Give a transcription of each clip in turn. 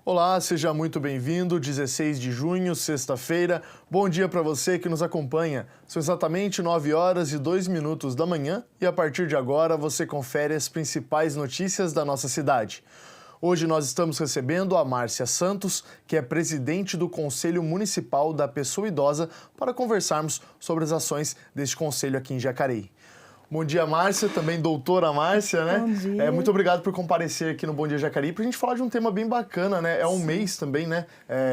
Olá, seja muito bem-vindo, 16 de junho, sexta-feira. Bom dia para você que nos acompanha. São exatamente 9 horas e 2 minutos da manhã e a partir de agora você confere as principais notícias da nossa cidade. Hoje nós estamos recebendo a Márcia Santos, que é presidente do Conselho Municipal da Pessoa Idosa, para conversarmos sobre as ações deste conselho aqui em Jacareí. Bom dia, Márcia, também doutora Márcia, né? Bom dia. Muito obrigado por comparecer aqui no Bom Dia Jacareí para a gente falar de um tema bem bacana, né? É um mês também, né?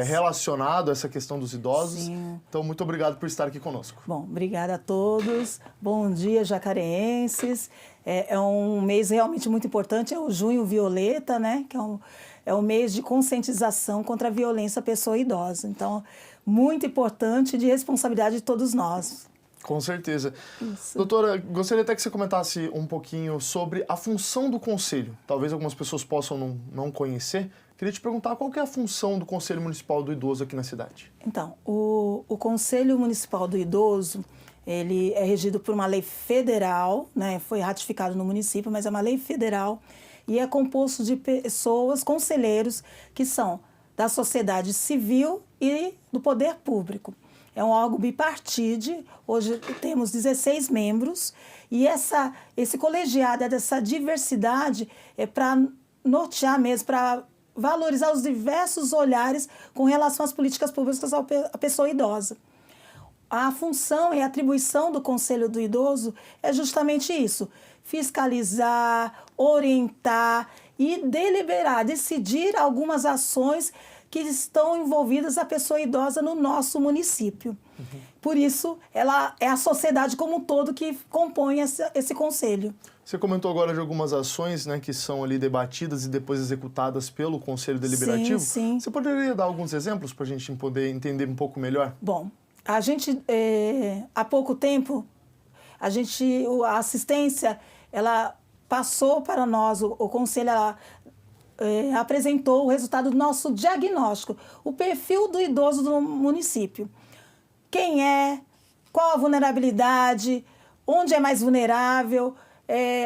Relacionado a essa questão dos idosos. Sim. Então, muito obrigado por estar aqui conosco. Bom, obrigada a todos. Bom dia, jacareenses. É um mês realmente muito importante, é o Junho Violeta, né? Que é um mês de conscientização contra a violência à pessoa idosa. Então, muito importante, de responsabilidade de todos nós. Com certeza. Isso. Doutora, gostaria até que você comentasse um pouquinho sobre a função do Conselho. Talvez algumas pessoas possam não conhecer. Queria te perguntar qual que é a função do Conselho Municipal do Idoso aqui na cidade. Então, o Conselho Municipal do Idoso, ele é regido por uma lei federal, né? Foi ratificado no município, mas é uma lei federal e é composto de pessoas, conselheiros, que são da sociedade civil e do poder público. É um órgão bipartite, hoje temos 16 membros, e esse colegiado, essa diversidade é para nortear mesmo, para valorizar os diversos olhares com relação às políticas públicas à pessoa idosa. A função e a atribuição do Conselho do Idoso é justamente isso: fiscalizar, orientar e deliberar, decidir algumas ações que estão envolvidas a pessoa idosa no nosso município. Uhum. Por isso, ela é a sociedade como um todo que compõe esse conselho. Você comentou agora de algumas ações, né, que são ali debatidas e depois executadas pelo Conselho Deliberativo. Sim. Você poderia dar alguns exemplos para a gente poder entender um pouco melhor? Bom, a gente, há pouco tempo, a assistência, ela passou para nós, o Conselho, apresentou o resultado do nosso diagnóstico, o perfil do idoso do município. Quem é, qual a vulnerabilidade, onde é mais vulnerável,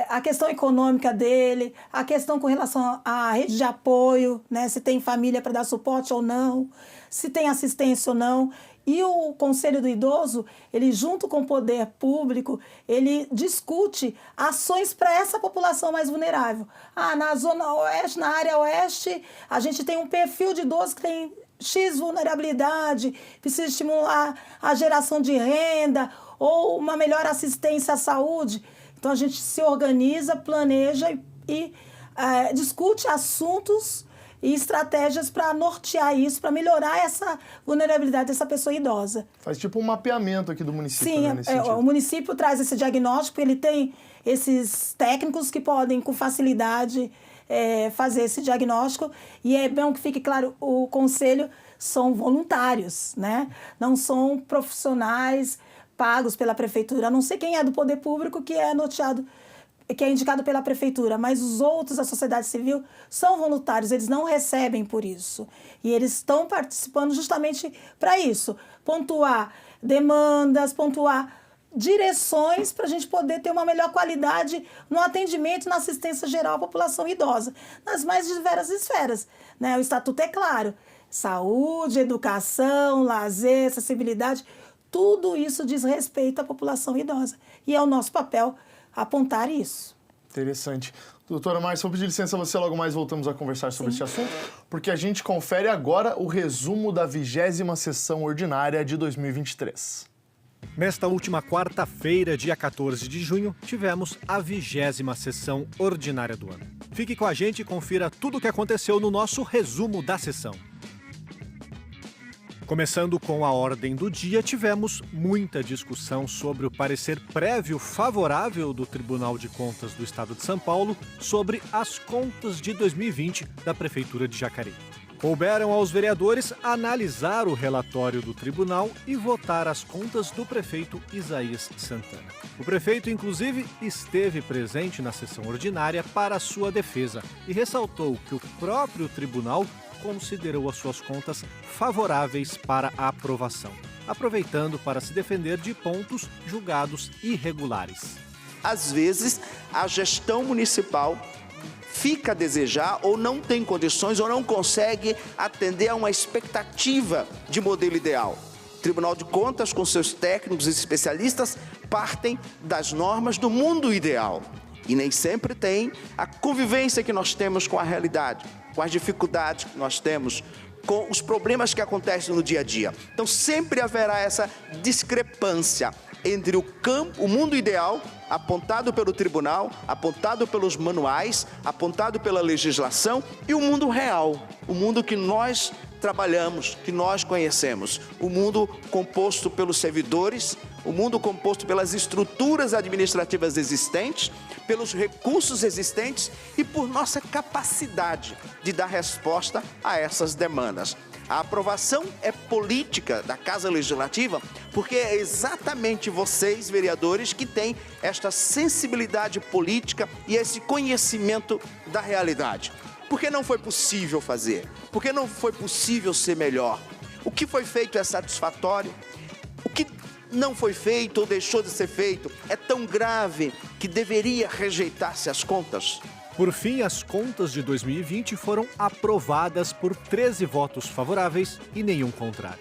a questão econômica dele, a questão com relação à rede de apoio, né, se tem família para dar suporte ou não, se tem assistência ou não. E o Conselho do Idoso, ele junto com o poder público, ele discute ações para essa população mais vulnerável. Na Zona Oeste, na área Oeste, a gente tem um perfil de idoso que tem X vulnerabilidade, precisa estimular a geração de renda ou uma melhor assistência à saúde. Então, a gente se organiza, planeja e discute assuntos e estratégias para nortear isso, para melhorar essa vulnerabilidade dessa pessoa idosa. Faz tipo um mapeamento aqui do município, Sim, né, nesse sentido. O município traz esse diagnóstico, ele tem esses técnicos que podem, com facilidade, fazer esse diagnóstico. E é bom que fique claro, o conselho são voluntários, né? Não são profissionais pagos pela prefeitura, a não ser quem é do poder público que é norteado, que é indicado pela prefeitura, mas os outros da sociedade civil são voluntários, eles não recebem por isso. E eles estão participando justamente para isso, pontuar demandas, pontuar direções para a gente poder ter uma melhor qualidade no atendimento e na assistência geral à população idosa, nas mais diversas esferas, né? O estatuto é claro: saúde, educação, lazer, acessibilidade, tudo isso diz respeito à população idosa. E é o nosso papel apontar isso. Interessante. Doutora Márcia, vou pedir licença a você, logo mais voltamos a conversar sobre esse assunto, porque a gente confere agora o resumo da 20ª sessão ordinária de 2023. Nesta última quarta-feira, dia 14 de junho, tivemos a 20ª sessão ordinária do ano. Fique com a gente e confira tudo o que aconteceu no nosso resumo da sessão. Começando com a ordem do dia, tivemos muita discussão sobre o parecer prévio favorável do Tribunal de Contas do Estado de São Paulo sobre as contas de 2020 da Prefeitura de Jacareí. Couberam aos vereadores analisar o relatório do tribunal e votar as contas do prefeito Isaías Santana. O prefeito, inclusive, esteve presente na sessão ordinária para sua defesa e ressaltou que o próprio tribunal considerou as suas contas favoráveis para a aprovação, aproveitando para se defender de pontos julgados irregulares. Às vezes, a gestão municipal fica a desejar ou não tem condições ou não consegue atender a uma expectativa de modelo ideal. O Tribunal de Contas, com seus técnicos e especialistas, partem das normas do mundo ideal. E nem sempre tem a convivência que nós temos com a realidade, com as dificuldades que nós temos, com os problemas que acontecem no dia a dia. Então sempre haverá essa discrepância entre o mundo ideal, apontado pelo tribunal, apontado pelos manuais, apontado pela legislação, e o mundo real, o mundo que nós trabalhamos, que nós conhecemos, o mundo composto pelos servidores, o mundo composto pelas estruturas administrativas existentes, pelos recursos existentes e por nossa capacidade de dar resposta a essas demandas. A aprovação é política da Casa Legislativa porque é exatamente vocês, vereadores, que têm esta sensibilidade política e esse conhecimento da realidade. Por que não foi possível fazer? Por que não foi possível ser melhor? O que foi feito é satisfatório? O que não foi feito ou deixou de ser feito é tão grave que deveria rejeitar-se as contas? Por fim, as contas de 2020 foram aprovadas por 13 votos favoráveis e nenhum contrário.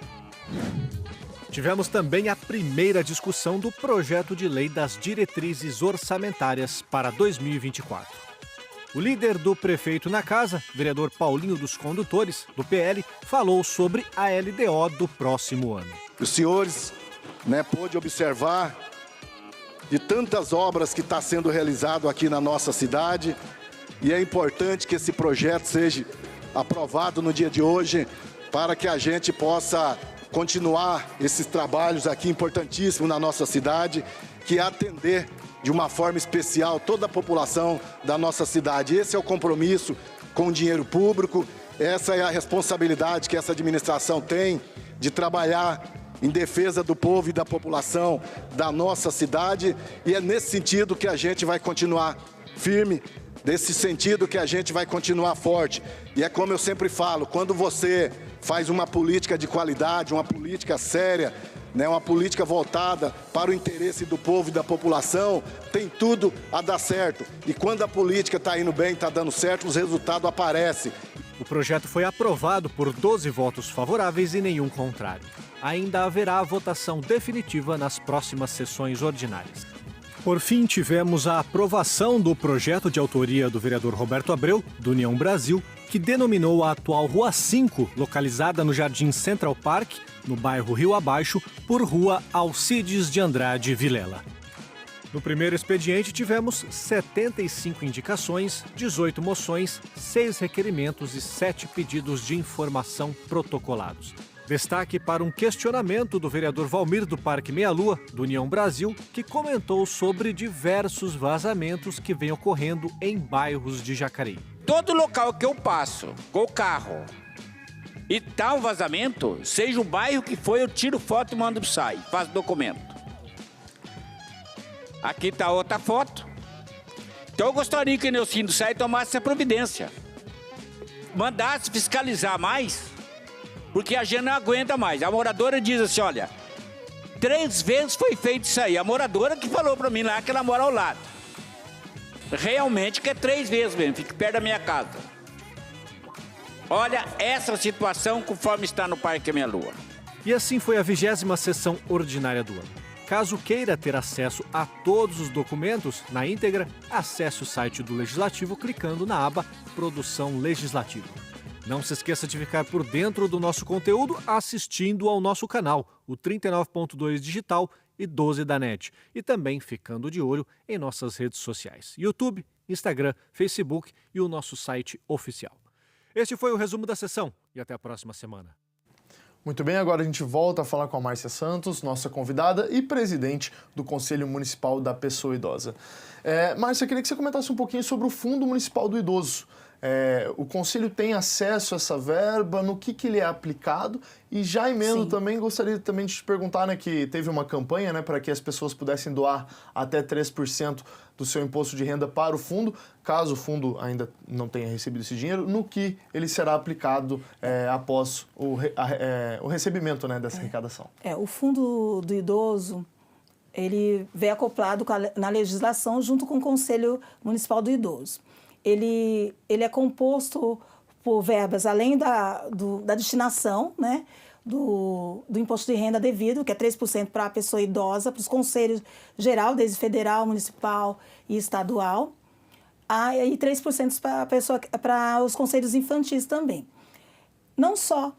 Tivemos também a primeira discussão do projeto de lei das diretrizes orçamentárias para 2024. O líder do prefeito na casa, vereador Paulinho dos Condutores, do PL, falou sobre a LDO do próximo ano. Os senhores, pôde observar de tantas obras que está sendo realizado aqui na nossa cidade, e é importante que esse projeto seja aprovado no dia de hoje para que a gente possa continuar esses trabalhos aqui importantíssimos na nossa cidade, que é atender de uma forma especial toda a população da nossa cidade. Esse é o compromisso com o dinheiro público, essa é a responsabilidade que essa administração tem de trabalhar em defesa do povo e da população da nossa cidade, e é nesse sentido que a gente vai continuar firme, nesse sentido que a gente vai continuar forte. E é como eu sempre falo, quando você faz uma política de qualidade, uma política séria, uma política voltada para o interesse do povo e da população, tem tudo a dar certo. E quando a política está indo bem, está dando certo, os resultados aparecem. O projeto foi aprovado por 12 votos favoráveis e nenhum contrário. Ainda haverá a votação definitiva nas próximas sessões ordinárias. Por fim, tivemos a aprovação do projeto de autoria do vereador Roberto Abreu, do União Brasil, que denominou a atual Rua 5, localizada no Jardim Central Park, no bairro Rio Abaixo, por Rua Alcides de Andrade Vilela. No primeiro expediente, tivemos 75 indicações, 18 moções, 6 requerimentos e 7 pedidos de informação protocolados. Destaque para um questionamento do vereador Valmir do Parque Meia Lua, do União Brasil, que comentou sobre diversos vazamentos que vêm ocorrendo em bairros de Jacareí. Todo local que eu passo com o carro e tá um vazamento, seja o bairro que for, eu tiro foto e mando pro SAI, faço documento. Aqui tá outra foto. Então eu gostaria que o Neucinho do SAI tomasse essa providência. Mandasse fiscalizar mais, porque a gente não aguenta mais. A moradora diz assim, olha, 3 vezes foi feito isso aí. A moradora que falou pra mim lá que ela mora ao lado. Realmente que é 3 vezes mesmo, fica perto da minha casa. Olha essa situação conforme está no Parque Meia Lua. E assim foi a 20ª sessão ordinária do ano. Caso queira ter acesso a todos os documentos na íntegra, acesse o site do Legislativo clicando na aba Produção Legislativa. Não se esqueça de ficar por dentro do nosso conteúdo assistindo ao nosso canal, o 39.2 Digital e 12 da NET. E também ficando de olho em nossas redes sociais, YouTube, Instagram, Facebook e o nosso site oficial. Este foi o resumo da sessão e até a próxima semana. Muito bem, agora a gente volta a falar com a Márcia Santos, nossa convidada e presidente do Conselho Municipal da Pessoa Idosa. Márcia, eu queria que você comentasse um pouquinho sobre o Fundo Municipal do Idoso. O Conselho tem acesso a essa verba, no que ele é aplicado? E já emendo também, gostaria também de te perguntar, que teve uma campanha para que as pessoas pudessem doar até 3% do seu imposto de renda para o fundo, caso o fundo ainda não tenha recebido esse dinheiro, no que ele será aplicado após o recebimento dessa arrecadação. O Fundo do Idoso, ele vem acoplado na legislação junto com o Conselho Municipal do Idoso. ele é composto por verbas, além da destinação, né, do imposto de renda devido, que é 3% para a pessoa idosa, para os conselhos geral, desde federal, municipal e estadual, e 3% para os conselhos infantis também. Não só.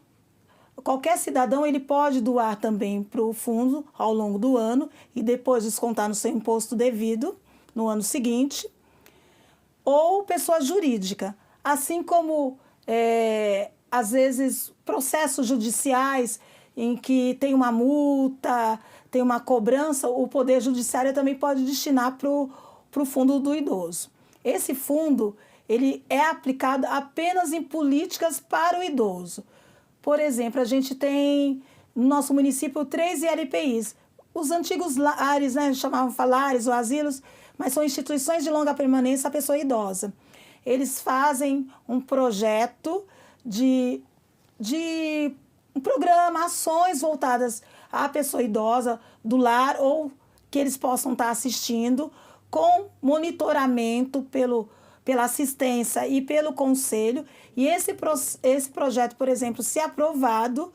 Qualquer cidadão ele pode doar também para o fundo ao longo do ano e depois descontar no seu imposto devido no ano seguinte, ou pessoa jurídica, assim como às vezes processos judiciais em que tem uma multa, tem uma cobrança, o Poder Judiciário também pode destinar para o fundo do idoso. Esse fundo ele é aplicado apenas em políticas para o idoso. Por exemplo, a gente tem no nosso município 3 ILPIs. Os antigos lares, né, chamavam lares ou asilos, mas são instituições de longa permanência à pessoa idosa. Eles fazem um projeto de um programa, ações voltadas à pessoa idosa do lar ou que eles possam estar assistindo, com monitoramento pela assistência e pelo conselho. E esse projeto, por exemplo, se aprovado,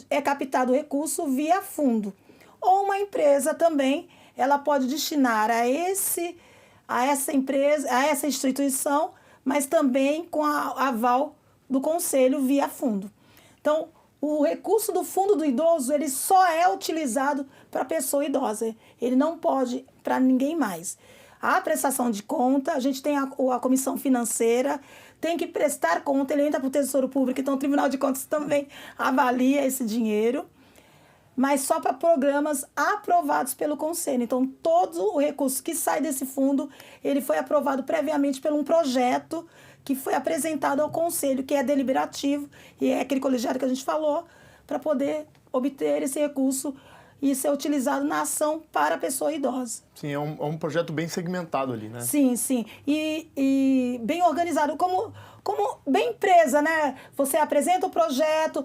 é captado recurso via fundo. Ou uma empresa também, ela pode destinar a essa empresa, a essa instituição, mas também com a aval do conselho via fundo. Então, o recurso do fundo do idoso, ele só é utilizado para a pessoa idosa. Ele não pode para ninguém mais. A prestação de conta, a gente tem a comissão financeira, tem que prestar conta, ele entra para o Tesouro Público, então o Tribunal de Contas também avalia esse dinheiro, mas só para programas aprovados pelo Conselho. Então, todo o recurso que sai desse fundo, ele foi aprovado previamente por um projeto que foi apresentado ao Conselho, que é deliberativo, e é aquele colegiado que a gente falou, para poder obter esse recurso e ser utilizado na ação para a pessoa idosa. Sim, é um projeto bem segmentado ali, né? Sim, sim. E bem organizado, como bem empresa, né? Você apresenta o projeto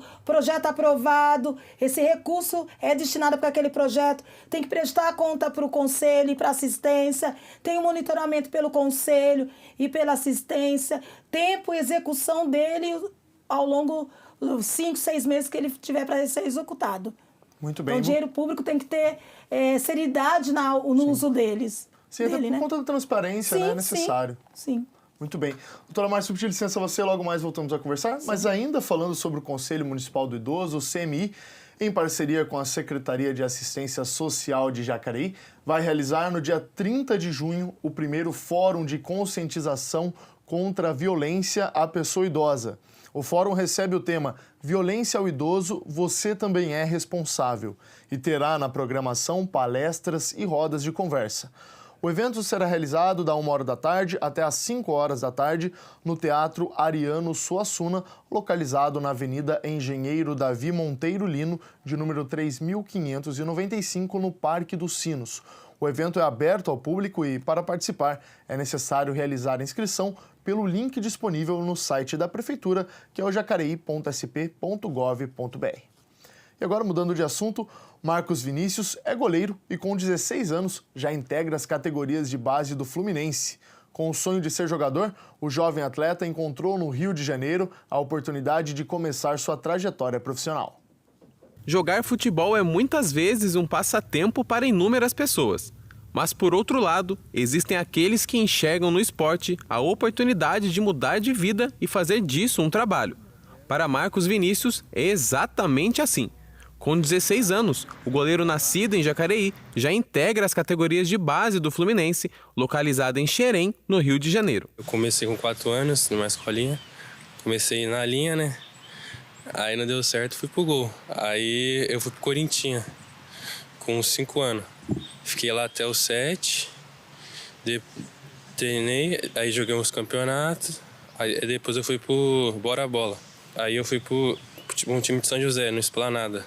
aprovado, esse recurso é destinado para aquele projeto, tem que prestar conta para o conselho e para a assistência, tem um monitoramento pelo conselho e pela assistência, tempo e execução dele ao longo dos 5, 6 meses que ele tiver para ser executado. Muito bem. Então, o dinheiro público tem que ter seriedade no uso deles. Sim, até por conta da transparência, né? É necessário. Sim. Muito bem. Doutora Márcia, pedir licença a você, logo mais voltamos a conversar. Sim. Mas ainda falando sobre o Conselho Municipal do Idoso, o CMI, em parceria com a Secretaria de Assistência Social de Jacareí, vai realizar no dia 30 de junho o primeiro Fórum de Conscientização contra a Violência à Pessoa Idosa. O fórum recebe o tema Violência ao Idoso, você também é responsável, e terá na programação palestras e rodas de conversa. O evento será realizado da 13h até às 17h no Teatro Ariano Suassuna, localizado na Avenida Engenheiro Davi Monteiro Lino, de número 3595, no Parque dos Sinos. O evento é aberto ao público e, para participar, é necessário realizar a inscrição pelo link disponível no site da Prefeitura, que é o jacareí.sp.gov.br. E agora, mudando de assunto, Marcos Vinícius é goleiro e, com 16 anos, já integra as categorias de base do Fluminense. Com o sonho de ser jogador, o jovem atleta encontrou no Rio de Janeiro a oportunidade de começar sua trajetória profissional. Jogar futebol é muitas vezes um passatempo para inúmeras pessoas. Mas, por outro lado, existem aqueles que enxergam no esporte a oportunidade de mudar de vida e fazer disso um trabalho. Para Marcos Vinícius, é exatamente assim. Com 16 anos, o goleiro nascido em Jacareí já integra as categorias de base do Fluminense, localizada em Xerém, no Rio de Janeiro. Eu comecei com 4 anos, numa escolinha. Comecei na linha, né? Aí não deu certo, fui pro gol. Aí eu fui pro Corinthians, com 5 anos. Fiquei lá até os 7, treinei, aí joguei uns campeonatos, aí depois eu fui pro Bora Bola. Aí eu fui pro um time de São José, no Esplanada.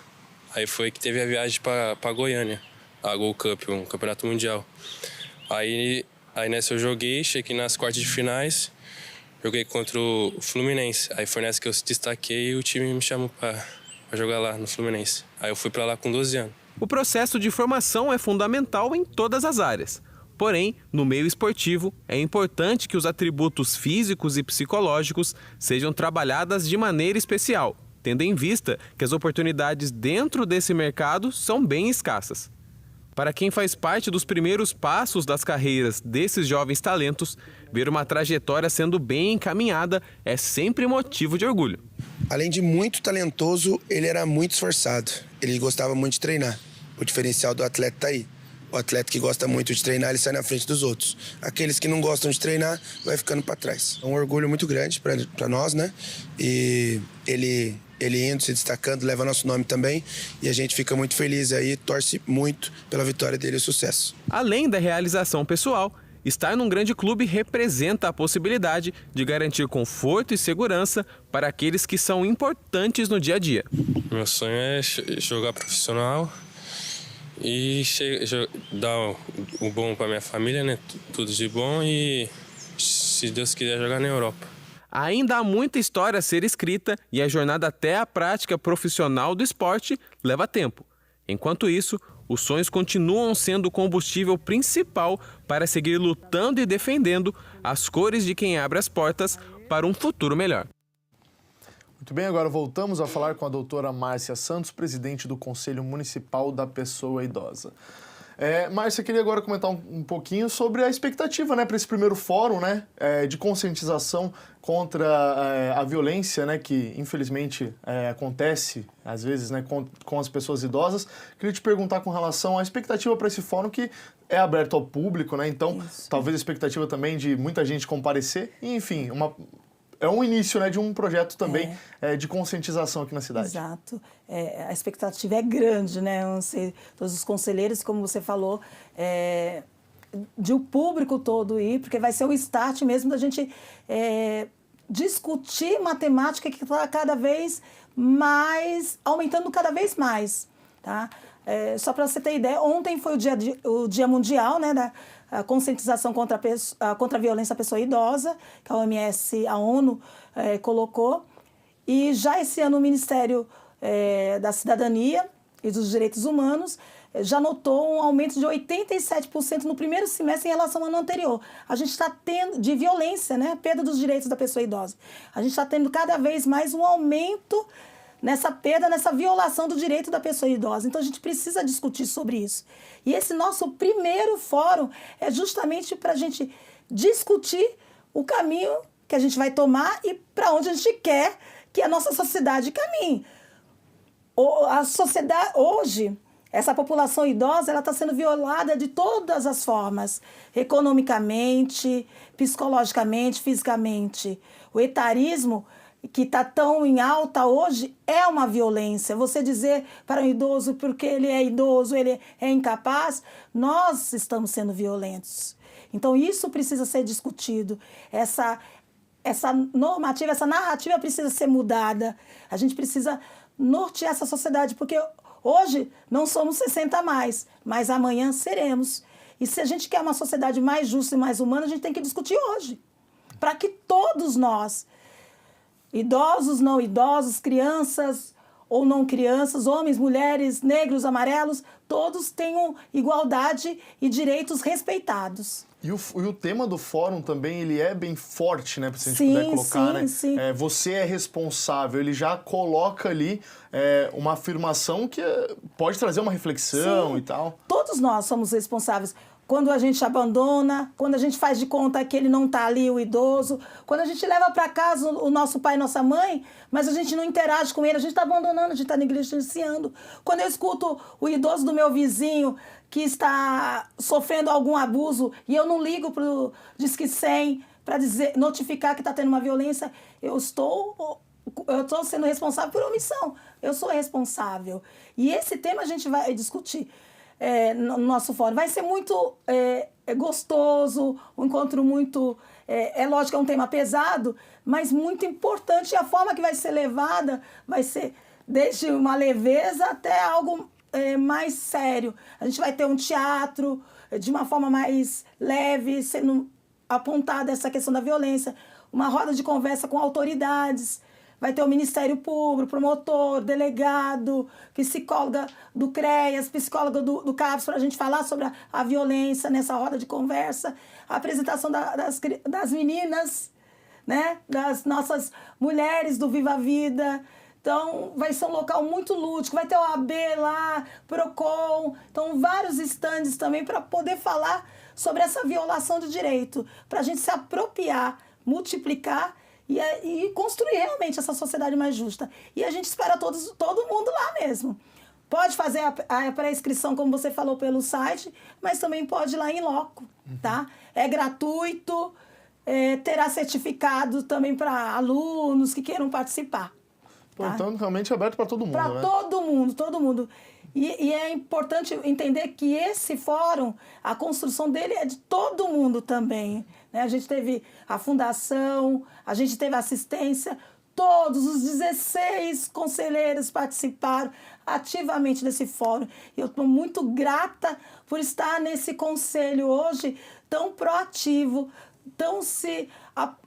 Aí foi que teve a viagem pra Goiânia, a Gol Cup, um campeonato mundial. Aí nessa eu joguei, cheguei nas quartas de finais, joguei contra o Fluminense. Aí foi nessa que eu se destaquei e o time me chamou pra jogar lá no Fluminense. Aí eu fui pra lá com 12 anos. O processo de formação é fundamental em todas as áreas. Porém, no meio esportivo, é importante que os atributos físicos e psicológicos sejam trabalhados de maneira especial, tendo em vista que as oportunidades dentro desse mercado são bem escassas. Para quem faz parte dos primeiros passos das carreiras desses jovens talentos, ver uma trajetória sendo bem encaminhada é sempre motivo de orgulho. Além de muito talentoso, ele era muito esforçado. Ele gostava muito de treinar. O diferencial do atleta está aí. O atleta que gosta muito de treinar, ele sai na frente dos outros. Aqueles que não gostam de treinar, vai ficando para trás. É um orgulho muito grande para nós, né? E ele indo, se destacando, leva nosso nome também. E a gente fica muito feliz aí, torce muito pela vitória dele e o sucesso. Além da realização pessoal, estar num grande clube representa a possibilidade de garantir conforto e segurança para aqueles que são importantes no dia a dia. Meu sonho é jogar profissional e dar o bom para minha família, né? Tudo de bom e, se Deus quiser, jogar na Europa. Ainda há muita história a ser escrita e a jornada até a prática profissional do esporte leva tempo. Enquanto isso, os sonhos continuam sendo o combustível principal para seguir lutando e defendendo as cores de quem abre as portas para um futuro melhor. Muito bem, agora voltamos a falar com a doutora Márcia Santos, presidente do Conselho Municipal da Pessoa Idosa. Márcia, queria agora comentar um pouquinho sobre a expectativa, né, para esse primeiro fórum, né, de conscientização contra a violência, né, que infelizmente acontece às vezes, né, com as pessoas idosas. Queria te perguntar com relação à expectativa para esse fórum, que é aberto ao público, né, então talvez a expectativa também de muita gente comparecer, e, enfim, é um início, né, de um projeto também de conscientização aqui na cidade. Exato. A expectativa é grande, né? Todos os conselheiros, como você falou, de o público todo ir, porque vai ser o start mesmo da gente discutir matemática que está cada vez mais, aumentando cada vez mais, tá? Só para você ter ideia, ontem foi o Dia Mundial, né, da conscientização contra a violência à pessoa idosa, que a OMS, a ONU, colocou. E já esse ano o Ministério da Cidadania e dos Direitos Humanos já notou um aumento de 87% no primeiro semestre em relação ao ano anterior. A gente está tendo, de violência, né, perda dos direitos da pessoa idosa. A gente está tendo cada vez mais um aumento nessa perda, nessa violação do direito da pessoa idosa. Então, a gente precisa discutir sobre isso. E esse nosso primeiro fórum é justamente para a gente discutir o caminho que a gente vai tomar e para onde a gente quer que a nossa sociedade caminhe. A sociedade, hoje, essa população idosa, ela está sendo violada de todas as formas, economicamente, psicologicamente, fisicamente. O etarismo, que está tão em alta hoje, é uma violência. Você dizer para um idoso, porque ele é idoso, ele é incapaz, nós estamos sendo violentos. Então, isso precisa ser discutido. Essa normativa, essa narrativa precisa ser mudada. A gente precisa nortear essa sociedade, porque hoje não somos 60 mais, mas amanhã seremos. E se a gente quer uma sociedade mais justa e mais humana, a gente tem que discutir hoje. Para que todos nós, idosos, não idosos, crianças ou não crianças, homens, mulheres, negros, amarelos, todos tenham igualdade e direitos respeitados. E o tema do fórum também, ele é bem forte, né? Se a gente puder colocar, né? Sim. Você é responsável, ele já coloca ali uma afirmação que pode trazer uma reflexão e tal. Todos nós somos responsáveis. Quando a gente abandona, quando a gente faz de conta que ele não está ali, o idoso, quando a gente leva para casa o nosso pai e nossa mãe, mas a gente não interage com ele, a gente está abandonando, a gente está negligenciando. Quando eu escuto o idoso do meu vizinho que está sofrendo algum abuso e eu não ligo para o Disque 100 para notificar que está tendo uma violência, eu estou sendo responsável por omissão. Eu sou responsável. E esse tema a gente vai discutir no nosso fórum. Vai ser muito gostoso, um encontro muito... É lógico que é um tema pesado, mas muito importante. E a forma que vai ser levada vai ser desde uma leveza até algo mais sério. A gente vai ter um teatro de uma forma mais leve, sendo apontada essa questão da violência. Uma roda de conversa com autoridades vai ter o Ministério Público, promotor, delegado, psicóloga do CREAS, psicóloga do CAPS, para a gente falar sobre a violência nessa roda de conversa, a apresentação das meninas, né? Das nossas mulheres do Viva a Vida. Então, vai ser um local muito lúdico, vai ter o AB lá, Procon, então vários estandes também para poder falar sobre essa violação de direito, para a gente se apropriar, multiplicar e construir realmente essa sociedade mais justa. E a gente espera todo mundo lá mesmo. Pode fazer a pré-inscrição, como você falou, pelo site, mas também pode ir lá em loco, tá? É gratuito, terá certificado também para alunos que queiram participar. Tá? Então, realmente é aberto para todo mundo, Para todo mundo. E é importante entender que esse fórum, a construção dele é de todo mundo também. Né? A gente teve a fundação, a gente teve assistência, todos os 16 conselheiros participaram ativamente desse fórum. Eu estou muito grata por estar nesse conselho hoje tão proativo, tão se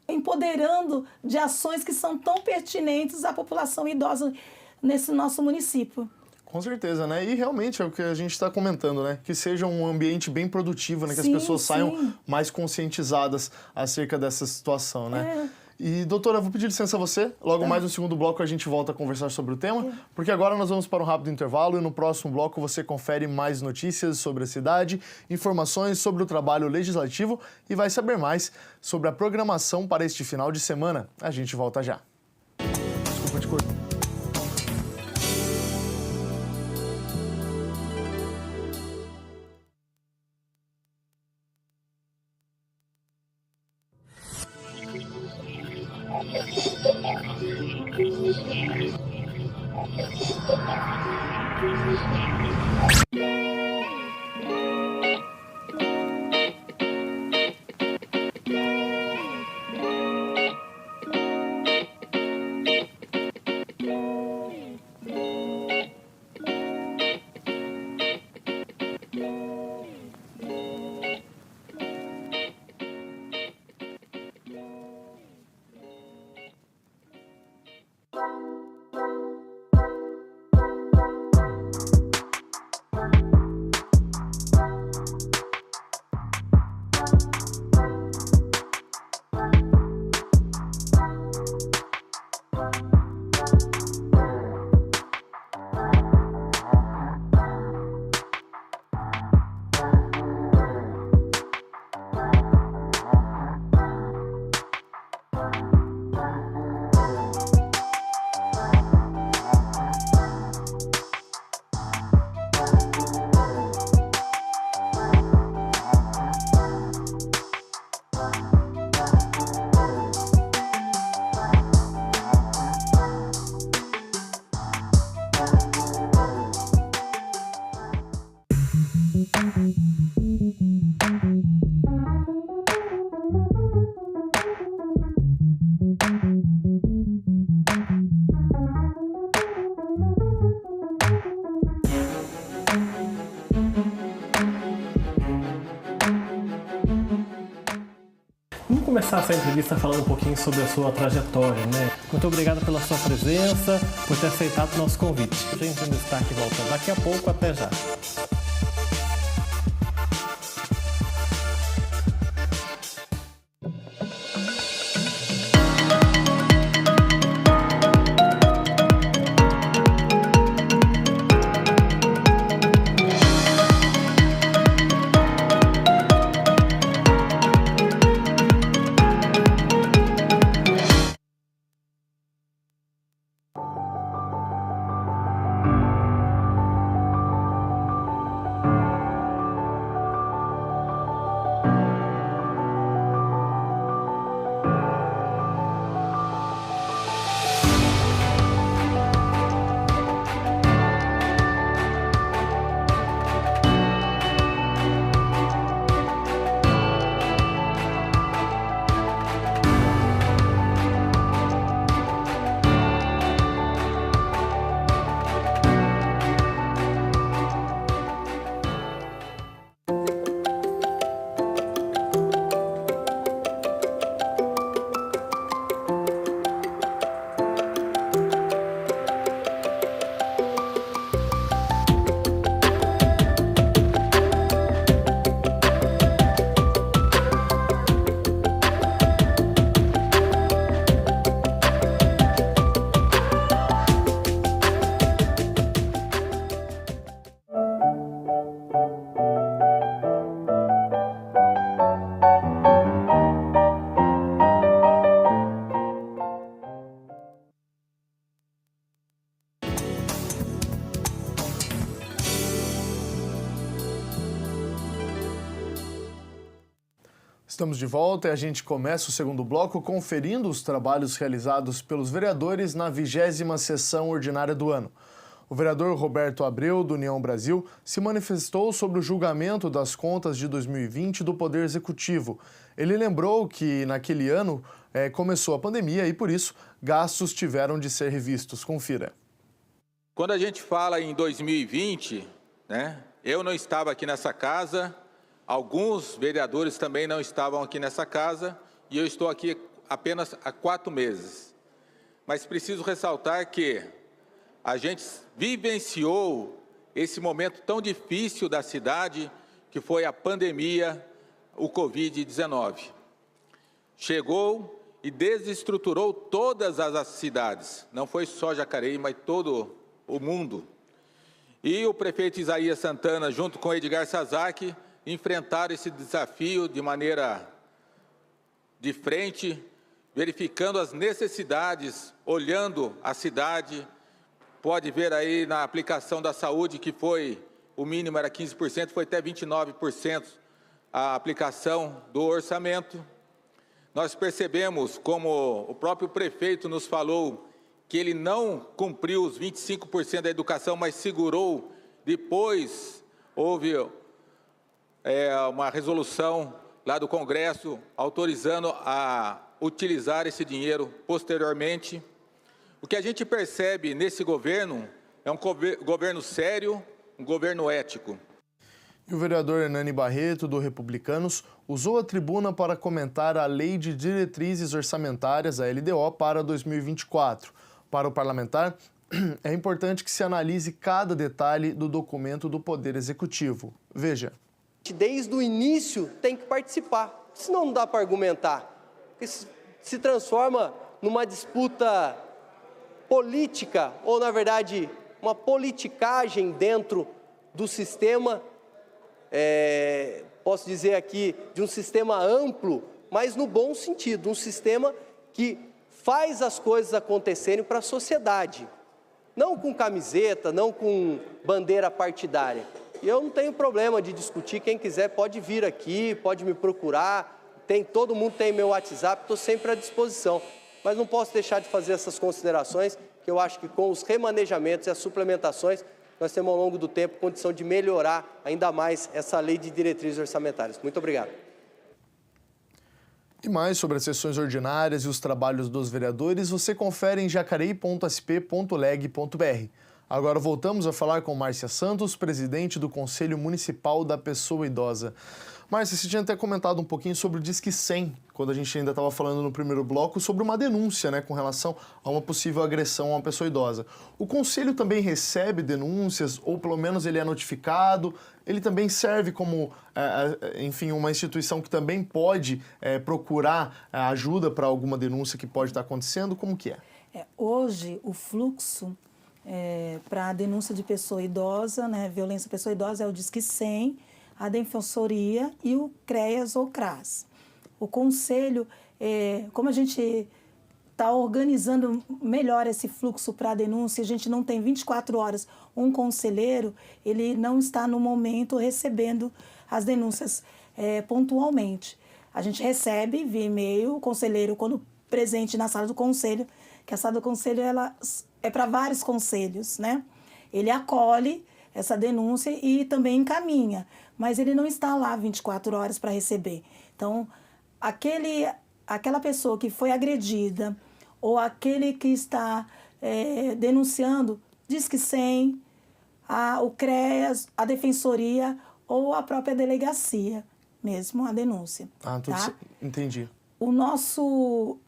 empoderando de ações que são tão pertinentes à população idosa nesse nosso município. Com certeza, né? E realmente é o que a gente está comentando, né? Que seja um ambiente bem produtivo, né? Que as pessoas saiam mais conscientizadas acerca dessa situação, né? E, doutora, vou pedir licença a você. Logo mais no segundo bloco a gente volta a conversar sobre o tema, porque agora nós vamos para um rápido intervalo e no próximo bloco você confere mais notícias sobre a cidade, informações sobre o trabalho legislativo e vai saber mais sobre a programação para este final de semana. A gente volta já. Desculpa te cortar. Vamos começar essa entrevista falando um pouquinho sobre a sua trajetória, né? Muito obrigado pela sua presença, por ter aceitado o nosso convite. A gente no Destaque volta daqui a pouco, até já. Estamos de volta e a gente começa o segundo bloco conferindo os trabalhos realizados pelos vereadores na 20ª sessão ordinária do ano. O vereador Roberto Abreu, do União Brasil, se manifestou sobre o julgamento das contas de 2020 do Poder Executivo. Ele lembrou que, naquele ano, começou a pandemia e, por isso, gastos tiveram de ser revistos. Confira. Quando a gente fala em 2020, eu não estava aqui nessa casa, alguns vereadores também não estavam aqui nessa casa e eu estou aqui apenas há 4 meses. Mas preciso ressaltar que a gente vivenciou esse momento tão difícil da cidade, que foi a pandemia, o Covid-19. Chegou e desestruturou todas as cidades, não foi só Jacareí, mas todo o mundo. E o prefeito Isaías Santana, junto com Edgar Sazak, enfrentaram esse desafio de maneira de frente, verificando as necessidades, olhando a cidade. Pode ver aí na aplicação da saúde que o mínimo era 15%, foi até 29% a aplicação do orçamento. Nós percebemos, como o próprio prefeito nos falou, que ele não cumpriu os 25% da educação, mas segurou. Depois houve uma resolução lá do Congresso autorizando a utilizar esse dinheiro posteriormente. O que a gente percebe nesse governo é um governo sério, um governo ético. E o vereador Hernani Barreto, do Republicanos, usou a tribuna para comentar a Lei de Diretrizes Orçamentárias, a LDO, para 2024. Para o parlamentar, é importante que se analise cada detalhe do documento do Poder Executivo. Veja. Desde o início tem que participar, senão não dá para argumentar. Porque se transforma numa disputa política, ou na verdade uma politicagem dentro do sistema, posso dizer aqui, de um sistema amplo, mas no bom sentido, um sistema que faz as coisas acontecerem para a sociedade, não com camiseta, não com bandeira partidária. E eu não tenho problema de discutir, quem quiser pode vir aqui, pode me procurar, todo mundo tem meu WhatsApp, estou sempre à disposição. Mas não posso deixar de fazer essas considerações, que eu acho que com os remanejamentos e as suplementações, nós temos ao longo do tempo condição de melhorar ainda mais essa lei de diretrizes orçamentárias. Muito obrigado. E mais sobre as sessões ordinárias e os trabalhos dos vereadores, você confere em jacareí.sp.leg.br. Agora voltamos a falar com Márcia Santos, presidente do Conselho Municipal da Pessoa Idosa. Márcia, você tinha até comentado um pouquinho sobre o Disque 100, quando a gente ainda estava falando no primeiro bloco, sobre uma denúncia, com relação a uma possível agressão a uma pessoa idosa. O Conselho também recebe denúncias, ou pelo menos ele é notificado? Ele também serve como, enfim, uma instituição que também pode procurar ajuda para alguma denúncia que pode estar acontecendo? Como que é? Hoje, o fluxo para a denúncia de pessoa idosa, violência à pessoa idosa, é o Disque 100, a Defensoria e o CREAS ou CRAS. O Conselho, como a gente está organizando melhor esse fluxo para a denúncia, a gente não tem 24 horas um conselheiro, ele não está no momento recebendo as denúncias pontualmente. A gente recebe via e-mail, o conselheiro, quando presente na sala do conselho, que a sala do conselho ela é para vários conselhos, Ele acolhe essa denúncia e também encaminha, mas ele não está lá 24 horas para receber. Então, aquela pessoa que foi agredida ou aquele que está denunciando, Disque 100, o CREAS, a Defensoria ou a própria delegacia, mesmo a denúncia. Entendi. O nosso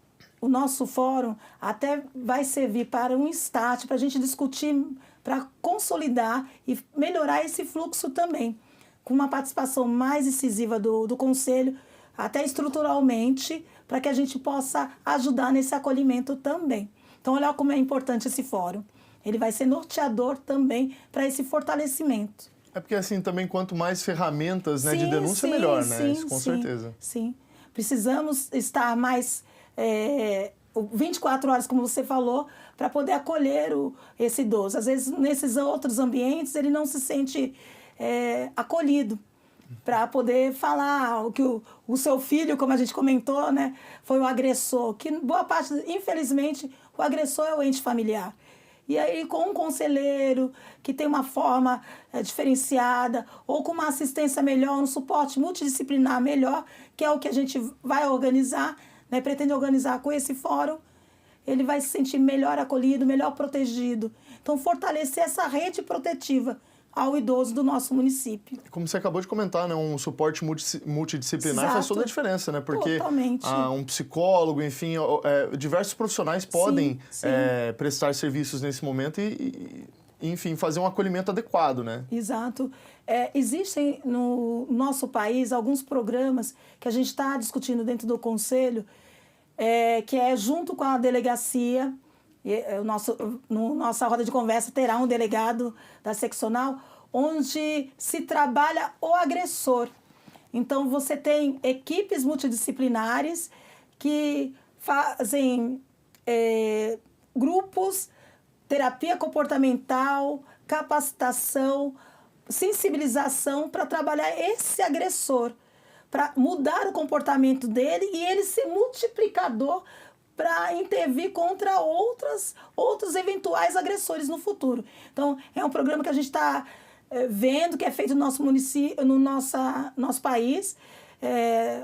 fórum até vai servir para um start, para a gente discutir, para consolidar e melhorar esse fluxo também, com uma participação mais incisiva do Conselho, até estruturalmente, para que a gente possa ajudar nesse acolhimento também. Então, olha como é importante esse fórum. Ele vai ser norteador também para esse fortalecimento. É porque, assim, também quanto mais ferramentas de denúncia, melhor, Isso com certeza. Sim, precisamos estar mais 24 horas, como você falou, para poder acolher esse idoso. Às vezes, nesses outros ambientes, ele não se sente acolhido. para poder falar o que o seu filho, como a gente comentou, né, foi o agressor, que boa parte, infelizmente, o agressor é o ente familiar. E aí, com um conselheiro que tem uma forma diferenciada, ou com uma assistência melhor, um suporte multidisciplinar melhor, que é o que a gente vai organizar, né, pretende organizar com esse fórum, ele vai se sentir melhor acolhido, melhor protegido. Então, fortalecer essa rede protetiva ao idoso do nosso município. Como você acabou de comentar, né, um suporte multidisciplinar Exato. faz toda a diferença, né? Porque totalmente. Um psicólogo, enfim, diversos profissionais podem prestar serviços nesse momento e, enfim, fazer um acolhimento adequado, né? Exato. Existem no nosso país alguns programas que a gente está discutindo dentro do Conselho, que é junto com a delegacia. Nossa roda de conversa terá um delegado da seccional, onde se trabalha o agressor. Então, você tem equipes multidisciplinares que fazem grupos, terapia comportamental, capacitação, sensibilização para trabalhar esse agressor, para mudar o comportamento dele e ele ser multiplicador para intervir contra outros eventuais agressores no futuro. Então, é um programa que a gente está vendo, que é feito no nosso município, no nosso país.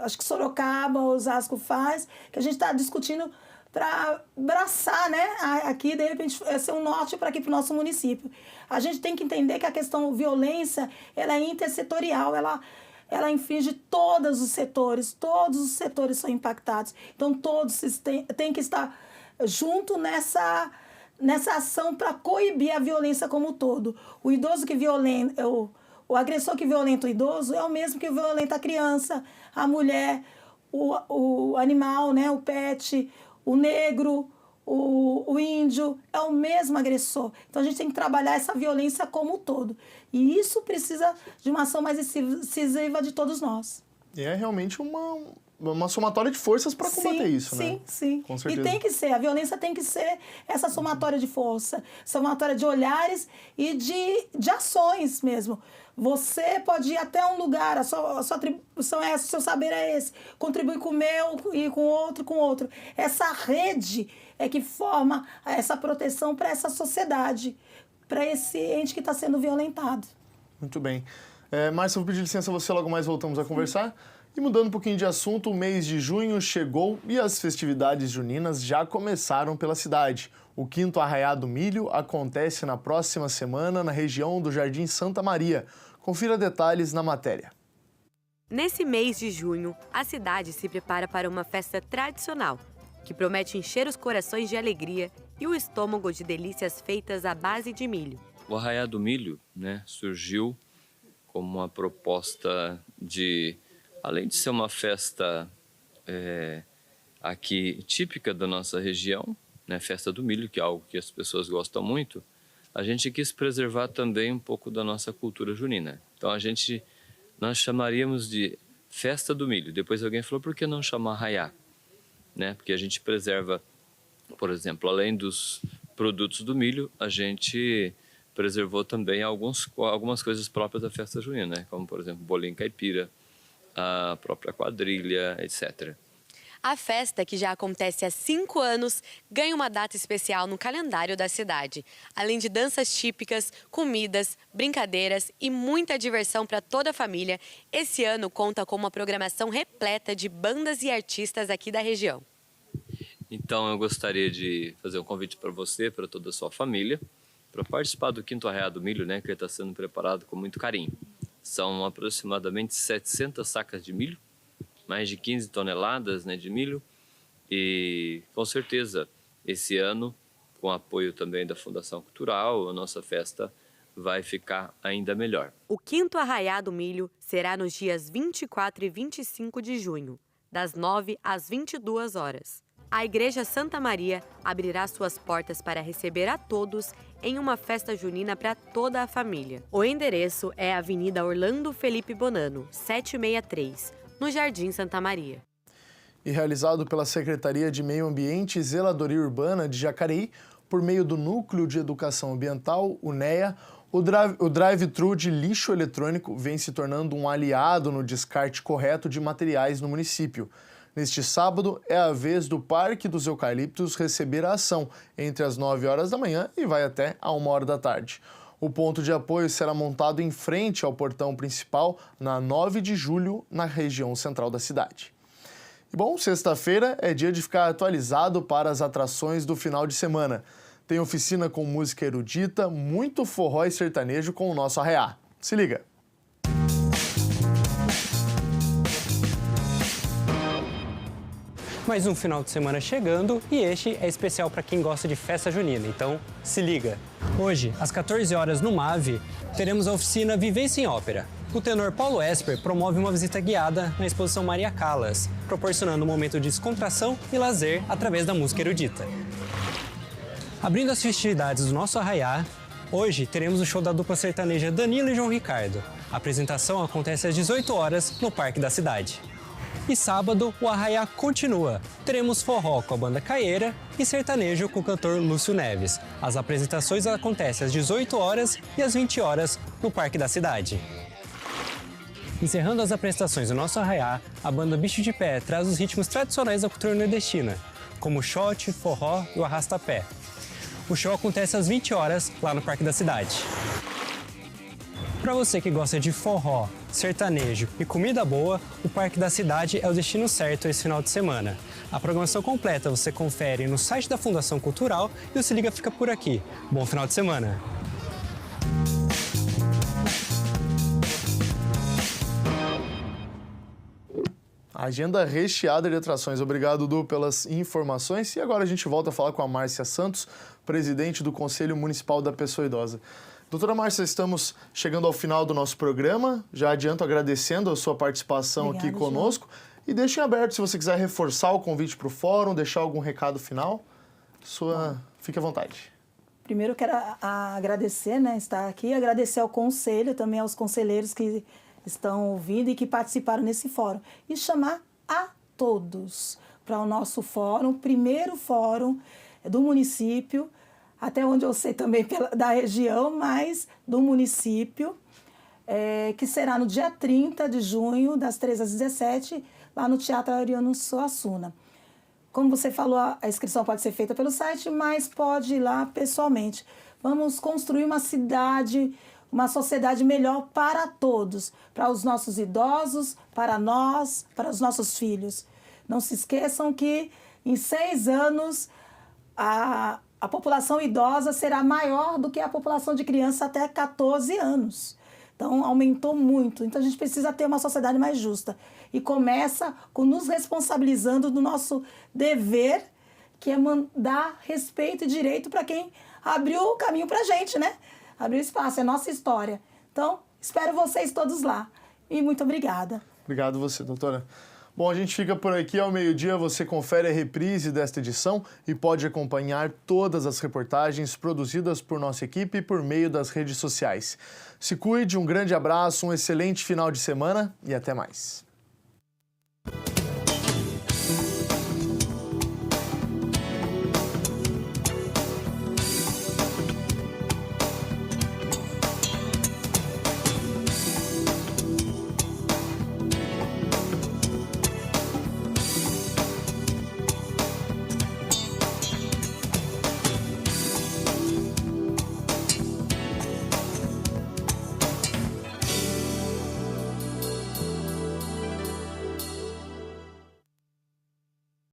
Acho que Sorocaba, Osasco faz, que a gente está discutindo para abraçar, né? Aqui, de repente, ser um norte para aqui para o nosso município. A gente tem que entender que a questão violência, ela é intersetorial, ela infringe todos os setores são impactados. Então, todos têm que estar junto nessa ação para coibir a violência como um todo. O idoso que violenta, o agressor que violenta o idoso é o mesmo que violenta a criança, a mulher, o animal, né, o pet, o negro, o índio, é o mesmo agressor. Então, a gente tem que trabalhar essa violência como um todo. E isso precisa de uma ação mais incisiva de todos nós. E é realmente uma somatória de forças para combater isso, né? Sim. Com certeza. E tem que ser, a violência tem que ser essa somatória de força, somatória de olhares e de ações mesmo. Você pode ir até um lugar, a sua atribuição é essa, o seu saber é esse, contribuir com o meu e com outro. Essa rede é que forma essa proteção para essa sociedade, para esse ente que está sendo violentado. Muito bem. Márcia, eu vou pedir licença a você, logo mais voltamos a conversar. E mudando um pouquinho de assunto, o mês de junho chegou e as festividades juninas já começaram pela cidade. O 5º Arraiá do Milho acontece na próxima semana na região do Jardim Santa Maria. Confira detalhes na matéria. Nesse mês de junho, a cidade se prepara para uma festa tradicional, que promete encher os corações de alegria e o estômago de delícias feitas à base de milho. O Arraiá do Milho, surgiu como uma proposta de, além de ser uma festa aqui típica da nossa região, festa do milho, que é algo que as pessoas gostam muito, a gente quis preservar também um pouco da nossa cultura junina. Então nós chamaríamos de festa do milho. Depois alguém falou, por que não chamar Arraiá? Porque a gente preserva, por exemplo, além dos produtos do milho, a gente preservou também algumas coisas próprias da festa junina, como, por exemplo, bolinho caipira, a própria quadrilha, etc. A festa, que já acontece há 5 anos, ganha uma data especial no calendário da cidade. Além de danças típicas, comidas, brincadeiras e muita diversão para toda a família, esse ano conta com uma programação repleta de bandas e artistas aqui da região. Então, eu gostaria de fazer um convite para você, para toda a sua família, para participar do 5º Arraiá do Milho, que está sendo preparado com muito carinho. São aproximadamente 700 sacas de milho, mais de 15 toneladas de milho e, com certeza, esse ano, com apoio também da Fundação Cultural, a nossa festa vai ficar ainda melhor. O 5º Arraiá do Milho será nos dias 24 e 25 de junho, das 9 às 22 horas. A Igreja Santa Maria abrirá suas portas para receber a todos em uma festa junina para toda a família. O endereço é a Avenida Orlando Felipe Bonano, 763, no Jardim Santa Maria. E realizado pela Secretaria de Meio Ambiente e Zeladoria Urbana de Jacareí, por meio do Núcleo de Educação Ambiental, o NEA, O drive-thru de lixo eletrônico vem se tornando um aliado no descarte correto de materiais no município. Neste sábado, é a vez do Parque dos Eucaliptos receber a ação entre as 9 horas da manhã e vai até a 1 hora da tarde. O ponto de apoio será montado em frente ao portão principal, na 9 de julho, na região central da cidade. E bom, sexta-feira é dia de ficar atualizado para as atrações do final de semana. Tem oficina com música erudita, muito forró e sertanejo com o nosso arraiá. Se liga! Mais um final de semana chegando e este é especial para quem gosta de festa junina, então se liga! Hoje, às 14 horas no MAV, teremos a oficina Vivência em Ópera. O tenor Paulo Esper promove uma visita guiada na exposição Maria Callas, proporcionando um momento de descontração e lazer através da música erudita. Abrindo as festividades do nosso arraiá, hoje teremos o show da dupla sertaneja Danilo e João Ricardo. A apresentação acontece às 18 horas no Parque da Cidade. E sábado, o arraiá continua. Teremos forró com a banda Caeira e sertanejo com o cantor Lúcio Neves. As apresentações acontecem às 18 horas e às 20 horas no Parque da Cidade. Encerrando as apresentações do nosso arraiá, a banda Bicho de Pé traz os ritmos tradicionais da cultura nordestina, como o shot, forró e o arrasta-pé. O show acontece às 20 horas lá no Parque da Cidade. Para você que gosta de forró, sertanejo e comida boa, o Parque da Cidade é o destino certo esse final de semana. A programação completa você confere no site da Fundação Cultural e o Se Liga fica por aqui. Bom final de semana! Agenda recheada de atrações. Obrigado, Dudu, pelas informações. E agora a gente volta a falar com a Márcia Santos, presidente do Conselho Municipal da Pessoa Idosa. Doutora Márcia, estamos chegando ao final do nosso programa. Já adianto agradecendo a sua participação aqui conosco. E deixem aberto se você quiser reforçar o convite para o fórum, deixar algum recado final. Fique à vontade. Primeiro eu quero agradecer, estar aqui, agradecer ao conselho, também aos conselheiros que estão ouvindo e que participaram nesse fórum. E chamar a todos para o nosso fórum, primeiro fórum do município, até onde eu sei também da região, mas do município, que será no dia 30 de junho, das 13 às 17, lá no Teatro Ariano Suassuna. Como você falou, a inscrição pode ser feita pelo site, mas pode ir lá pessoalmente. Vamos construir uma cidade, uma sociedade melhor para todos, para os nossos idosos, para nós, para os nossos filhos. Não se esqueçam que em 6 anos a população idosa será maior do que a população de criança até 14 anos. Então, aumentou muito. Então, a gente precisa ter uma sociedade mais justa. E começa com nos responsabilizando do nosso dever, que é dar respeito e direito para quem abriu o caminho para a gente, Abriu espaço, é nossa história. Então, espero vocês todos lá. E muito obrigada. Obrigado você, doutora. Bom, a gente fica por aqui. Ao meio-dia você confere a reprise desta edição e pode acompanhar todas as reportagens produzidas por nossa equipe por meio das redes sociais. Se cuide, um grande abraço, um excelente final de semana e até mais.